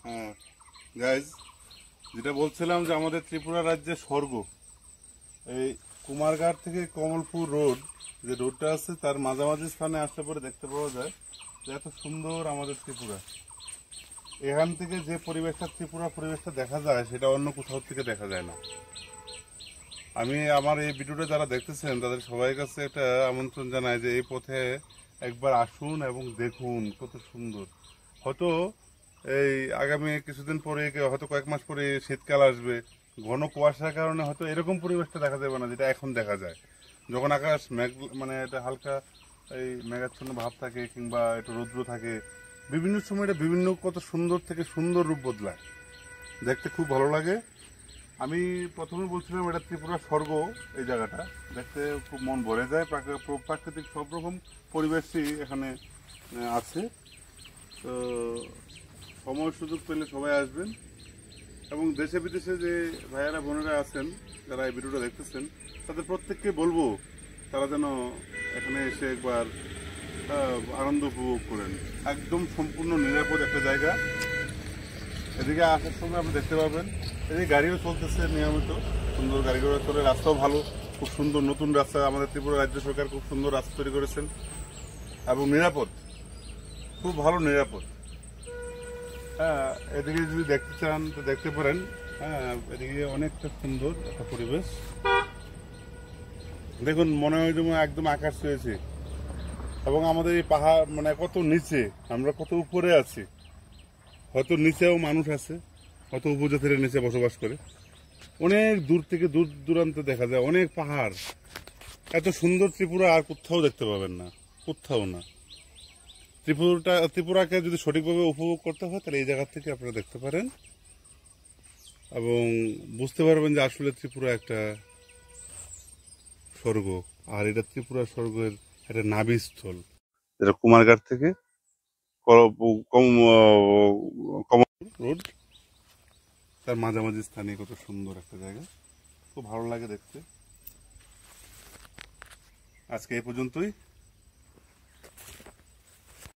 হ্যাঁ গাইজ, যেটা বলছিলাম যে আমাদের ত্রিপুরা রাজ্যের স্বর্গ এই কুমারঘাট থেকে কমলপুর রোড, যে রোডটা আছে তার মাঝামাঝি স্থানে আসলে পরে দেখতে পাওয়া যায় যে এত সুন্দর আমাদের ত্রিপুরা। এখান থেকে যে ত্রিপুরা পরিবেশটা দেখা যায় সেটা অন্য কোথাও থেকে দেখা যায় না। আমি আমার এই ভিডিওটা যারা দেখতেছেন তাদের সবাই কাছে একটা আমন্ত্রণ জানাই যে এই পথে একবার আসুন এবং দেখুন কত সুন্দর। হয়তো এই আগামী কিছুদিন পরে হয়তো কয়েক মাস পরে শীতকাল আসবে, ঘন কুয়াশার কারণে হয়তো এরকম পরিবেশটা দেখা যাবে না যেটা এখন দেখা যায়। যখন আকাশ মেঘ মানে এটা হালকা এই মেঘাচ্ছন্ন ভাব থাকে কিংবা একটু রৌদ্র থাকে, বিভিন্ন সময় এটা বিভিন্ন কত সুন্দর থেকে সুন্দর রূপ বদলায়, দেখতে খুব ভালো লাগে। আমি প্রথমে বলছিলাম এটা ত্রিপুরা স্বর্গ। এই জায়গাটা দেখতে খুব মন ভরে যায়, প্রাকৃতিক সব রকম পরিবেশই এখানে আছে। তো সময় সুযোগ পেলে সবাই আসবেন, এবং দেশে বিদেশে যে ভাইয়েরা বোনেরা আছেন যারা এই ভিডিওটা দেখতেছেন তাদের প্রত্যেককে বলবো তারা যেন এখানে এসে একবার আনন্দ উপভোগ করেন। একদম সম্পূর্ণ নিরাপদ একটা জায়গা। এদিকে আসার সময় আপনি দেখতে পাবেন এদিকে গাড়িও চলতেছে নিয়মিত, সুন্দর গাড়ি ঘোড়া চলে, রাস্তাও ভালো, খুব সুন্দর নতুন রাস্তা। আমাদের ত্রিপুরা রাজ্য সরকার খুব সুন্দর রাস্তা তৈরি করেছেন এবং নিরাপদ, খুব ভালো নিরাপদ। হ্যাঁ, এদিকে যদি দেখতে চান তো দেখতে পারেন। হ্যাঁ, এদিকে অনেকটা সুন্দর একটা পরিবেশ। দেখুন মনে হয় যেমন একদম আকাশ রয়েছে, এবং আমাদের এই পাহাড় মানে কত নিচে, আমরা কত উপরে আছি। হয়তো নিচেও মানুষ আছে, হয়তো উপজাতিরা নিচে বসবাস করে। অনেক দূর থেকে দূর দূরান্তে দেখা যায় অনেক পাহাড়। এত সুন্দর ত্রিপুরা আর কোথাও দেখতে পাবেন না, কোথাও না। ত্রিপুরাকে যদি সঠিকভাবে উপভোগ করতে হয় তাহলে এই জায়গা থেকে আপনারা দেখতে পারেন এবং বুঝতে পারবেন যে আসলে ত্রিপুরা একটা স্বর্গ। আর এটা ত্রিপুরা স্বর্গের একটা নাভিস্থল, যেটা কুমারঘাট থেকে কমল রোড তার মাঝামাঝি স্থানে কত সুন্দর একটা জায়গা, খুব ভালো লাগে দেখতে। আজকে এই পর্যন্তই।